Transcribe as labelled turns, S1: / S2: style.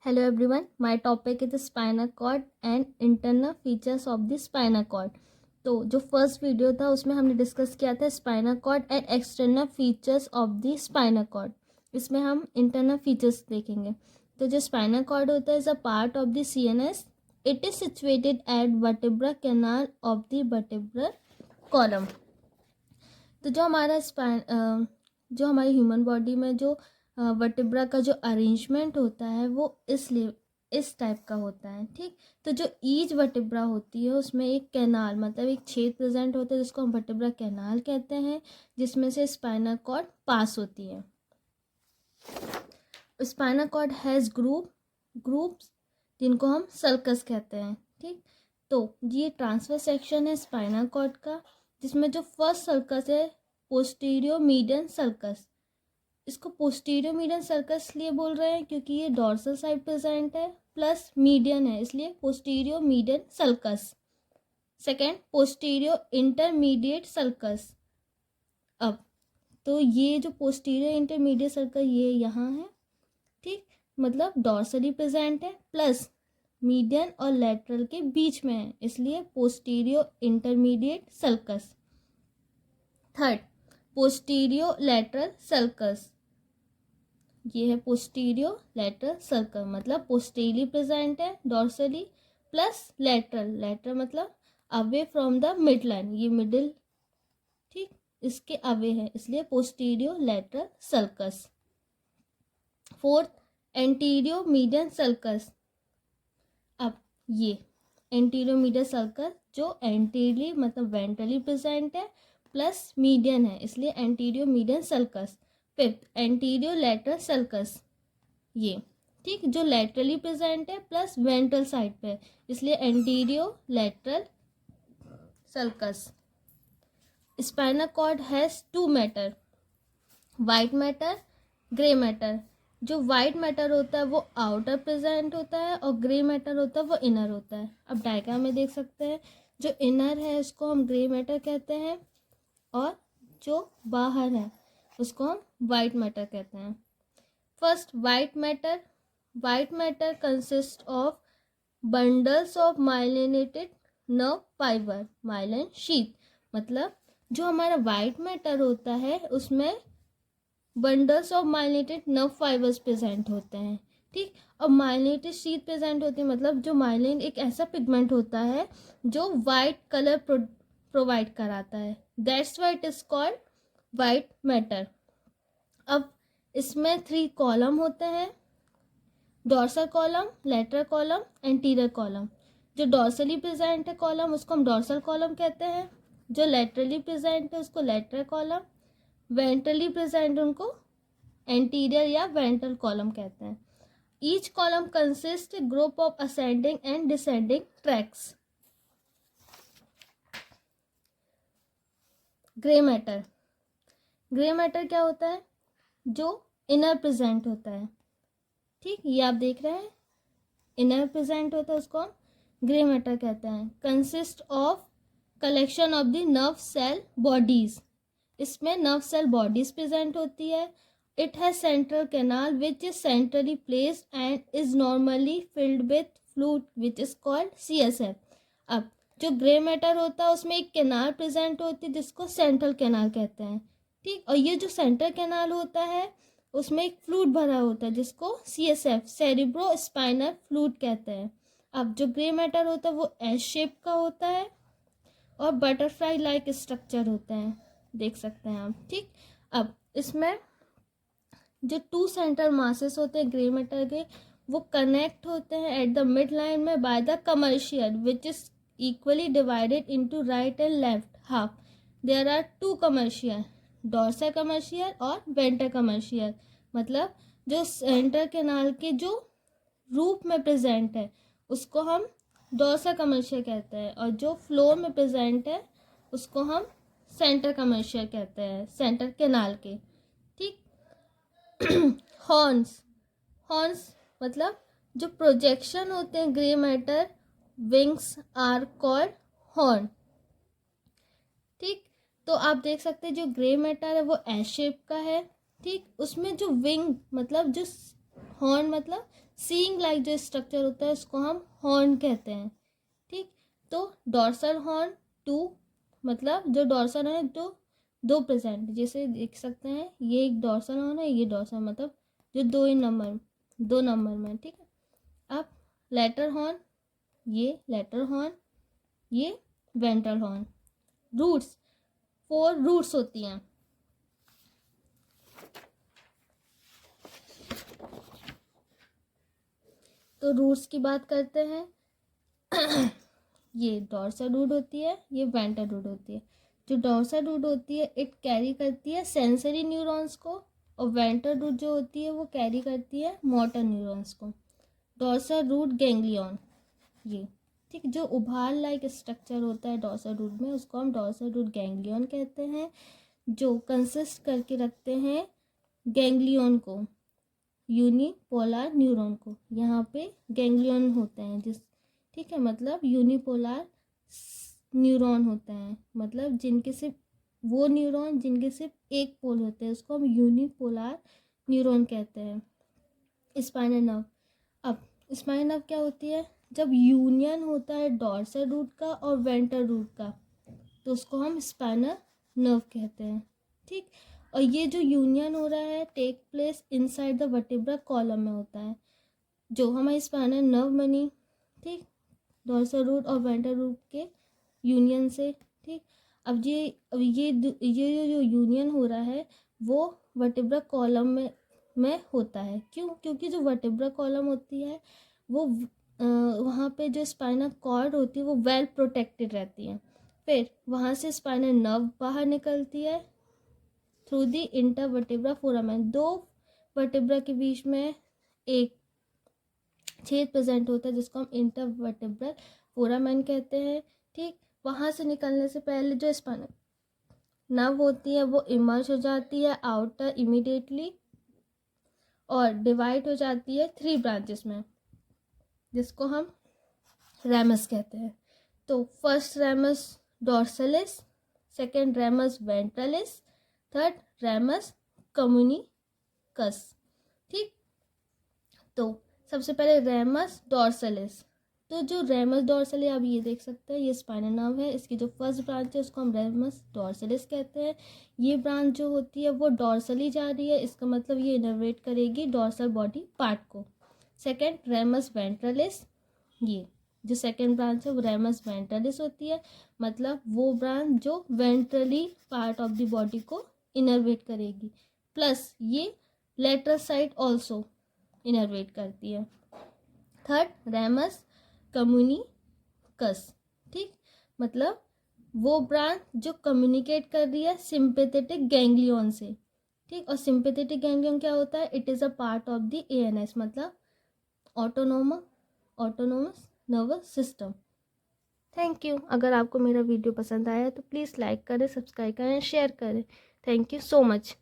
S1: Hello everyone, my topic is the spinal cord and internal features of the spinal cord। तो जो first video था उसमें हमने discuss किया था spinal cord and external features of the spinal cord. इसमें हम इंटरनल फीचर्स देखेंगे। तो जो स्पाइनल कॉर्ड होता है is a part of the CNS. It is situated at vertebra canal of the vertebral column. तो जो हमारी ह्यूमन बॉडी में जो वर्टेब्रा का जो अरेंजमेंट होता है वो इस टाइप का होता है। ठीक, तो जो ईच वर्टेब्रा होती है उसमें एक कैनाल मतलब एक छेद प्रेजेंट होता है जिसको हम वर्टेब्रा कैनाल कहते हैं, जिसमें से स्पाइनल कॉर्ड पास होती है। स्पाइनल कॉर्ड हैज़ ग्रुप्स जिनको हम सल्कस कहते हैं। ठीक, तो ये ट्रांसफर सेक्शन है स्पाइनल कॉर्ड का, जिसमें जो फर्स्ट सल्कस है पोस्टीरियर मीडियन सल्कस। इसको पोस्टीरियर मीडियन सर्कस इसलिए बोल रहे हैं क्योंकि ये डॉर्सल साइड प्रेजेंट है प्लस मीडियन है, इसलिए posterior median sulcus. Second, posterior intermediate sulcus. अब तो ये जो पोस्टीरियर इंटरमीडिएट सर्कल ये यहाँ है। ठीक, मतलब डॉर्सली प्रेजेंट है प्लस मीडियन और लेटरल के बीच में है, इसलिए posterior intermediate sulcus. Third, postero lateral sulcus. ये है पोस्टीरियो लेटरल सर्कल, मतलब पोस्टीरियरली प्रेजेंट है डॉर्सली प्लस लेटरल मतलब away from the mid line, ये मिडिल ठीक इसके अवे है, इसलिए postero lateral sulcus. Fourth, antero median sulcus. अब ये एंटीरियो मीडियन सर्कस जो एंटीरियरली मतलब वेंट्रली प्रेजेंट है प्लस मीडियन है, इसलिए एंटीरियो median sulcus. Fifth, antero lateral sulcus. ये ठीक जो लेटरली प्रेजेंट है प्लस वेंट्रल साइड पे, इसलिए antero lateral sulcus. Spinal cord has two matter, white matter, grey matter. जो वाइट मैटर होता है वो आउटर प्रेजेंट होता है और ग्रे मैटर होता है वो इनर होता है। अब डायग्राम में देख सकते हैं, जो इनर है उसको हम ग्रे मैटर कहते हैं और जो बाहर है उसको हम वाइट मैटर कहते हैं। First, white matter consist of bundles of myelinated nerve fibre, myelin sheath. मतलब जो हमारा वाइट मैटर होता है उसमें bundles of myelinated nerve fibres present होते हैं। ठीक, और माइलिनेटेड शीथ प्रेजेंट होती है, मतलब जो माइलिन एक ऐसा पिगमेंट होता है जो वाइट कलर प्रोवाइड कराता है, that's why it is called white matter. अब इसमें 3 कॉलम होते हैं, dorsal column, lateral column, anterior column. जो डॉर्सली प्रेजेंट है कॉलम उसको हम डॉर्सल कॉलम कहते हैं, जो लेटरली प्रेजेंट है उसको लेटरल कॉलम, वेंट्रली प्रेजेंट उनको एंटीरियर या वेंट्रल कॉलम कहते हैं। Each column consist group of ascending and descending tracks. Grey matter क्या होता है, जो इनर प्रेजेंट होता है। ठीक, ये आप देख रहे हैं इनर प्रेजेंट होता है उसको हम ग्रे मैटर कहते हैं। Consist of collection of the nerve cell bodies, इसमें नर्व सेल बॉडीज प्रेजेंट होती है। It has central canal which is centrally placed and is normally filled with fluid which is called CSF। अब जो grey matter होता है उसमें एक canal present होती है जिसको सेंट्रल कैनाल कहते हैं। ठीक, और ये जो सेंट्रल कैनाल होता है उसमें एक फ्लूइड भरा होता है जिसको CSF सेरिब्रो स्पाइनल फ्लूइड कहते हैं। अब जो ग्रे मैटर होता है वो एस शेप का होता है और बटरफ्लाई लाइक स्ट्रक्चर होता है, देख सकते हैं आप। ठीक, अब इसमें जो 2 सेंट्रल मासेस होते हैं ग्रे मैटर के वो कनेक्ट होते हैं एट द मिड लाइन में by the commissure which is equally divided into right and left half. There are 2 commissure, dorsal commissure और वेंट्रल कमर्शियल। मतलब जो सेंट्रल कैनाल के जो रूप में प्रेजेंट है उसको हम डॉर्सल कमर्शियल कहते हैं और जो फ्लोर में प्रेजेंट है उसको हम सेंटर कमर्शियल कहते हैं, सेंटर कैनाल के। ठीक, हॉर्न्स मतलब जो प्रोजेक्शन होते हैं grey matter wings are called horn. ठीक, तो आप देख सकते हैं जो ग्रे मैटर है वो एस शेप का है। ठीक, उसमें जो विंग मतलब जो हॉर्न मतलब सीइंग लाइक जो स्ट्रक्चर होता है उसको हम हॉर्न कहते हैं, ठीक। तो डॉर्सल हॉर्न 2, मतलब जो डॉर्सल है जो 2 प्रेजेंट, जैसे देख सकते हैं ये एक डॉर्सल हॉर्न है, ये डॉर्सल मतलब जो 2 नंबर में, ठीक है। अब लेटर हॉर्न, ये लेटर हॉर्न, ये वेंट्रल हॉर्न। रूट्स, 4 रूट्स होती हैं। तो रूट्स की बात करते हैं। ये डॉर्सल रूट होती है, ये वेंट्रल रूट होती है। जो डॉर्सल रूट होती है इट कैरी करती है सेंसरी न्यूरॉन्स को, और वेंट्रल रूट जो होती है वो कैरी करती है मोटर न्यूरॉन्स को। डॉर्सल रूट गैंग्लियन, ये ठीक, जो उभार लाइक स्ट्रक्चर होता है डॉर्सल रूट में उसको हम डॉर्सल रूट गैंग्लियन कहते हैं, जो कंसिस्ट करके रखते हैं गैंग्लियन को, यूनिपोलर न्यूरॉन को। यहाँ पे गैंग्लियन होते हैं जिस, ठीक है, मतलब यूनिपोलर न्यूरॉन होते हैं, मतलब जिनके सिर्फ वो न्यूरॉन जिनके सिर्फ एक पोल होते हैं उसको हम यूनिपोलर न्यूरॉन कहते हैं। स्पाइनल नर्व, अब स्पाइनल नर्व क्या होती है, जब यूनियन होता है डॉर्सल रूट का और वेंट्रल रूट का तो उसको हम स्पाइनल नर्व कहते हैं, ठीक। और ये जो यूनियन हो रहा है take place inside the vertebra column में होता है, जो हमारी स्पाइनल नर्व बनी, ठीक, डॉर्सल रूट और वेंट्रल रूट के यूनियन से, ठीक। अब ये जो यूनियन हो रहा है वो वर्टेब्रा कॉलम में होता है। क्यों? क्योंकि जो वर्टेब्रा कॉलम होती है वो वहाँ पे जो स्पाइनल कॉर्ड होती है वो वेल प्रोटेक्टेड रहती है। फिर वहाँ से स्पाइनल नर्व बाहर निकलती है थ्रू दी इंटरवर्टेब्रा फोरामेन। 2 वर्टेब्रा के बीच में एक छेद प्रेजेंट होता है जिसको हम इंटरवर्टेब्रल फोरामेन कहते हैं, ठीक। वहाँ से निकलने से पहले जो स्पाइनल नर्व होती है वो इमर्ज हो जाती है आउटर इमीडिएटली और डिवाइड हो जाती है 3 ब्रांचेस में जिसको हम रेमस कहते हैं। तो first ramus dorsalis, second ramus ventralis, third ramus communicans, ठीक। तो सबसे पहले रेमस डॉर्सलिस, तो जो रेमस डॉर्सलिस आप ये देख सकते हैं ये स्पाइनल नर्व है, इसकी जो फर्स्ट ब्रांच है उसको हम रेमस डॉर्सलिस कहते हैं। ये ब्रांच जो होती है वो डॉर्सली जा रही है, इसका मतलब ये इनर्वेट करेगी डॉर्सल बॉडी पार्ट को। सेकेंड रेमस वेंट्रलिस, ये जो सेकेंड ब्रांच है वो रेमस वेंट्रलिस होती है, मतलब वो ब्रांच जो ventrally part of the body को इनर्वेट करेगी, प्लस ये लेटरल साइड ऑल्सो इनर्वेट करती है। थर्ड रेमस कम्युनिकस, ठीक, मतलब वो ब्रांच जो कम्युनिकेट कर रही है सिंपैथेटिक गैंग्लियन से, ठीक। और सिंपैथेटिक गैंग्लियन क्या होता है, it is a part of the ANS, मतलब autonomic nervous system. Thank you. अगर आपको मेरा वीडियो पसंद आया तो प्लीज़ लाइक करें, सब्सक्राइब करें, शेयर करें। Thank you so much.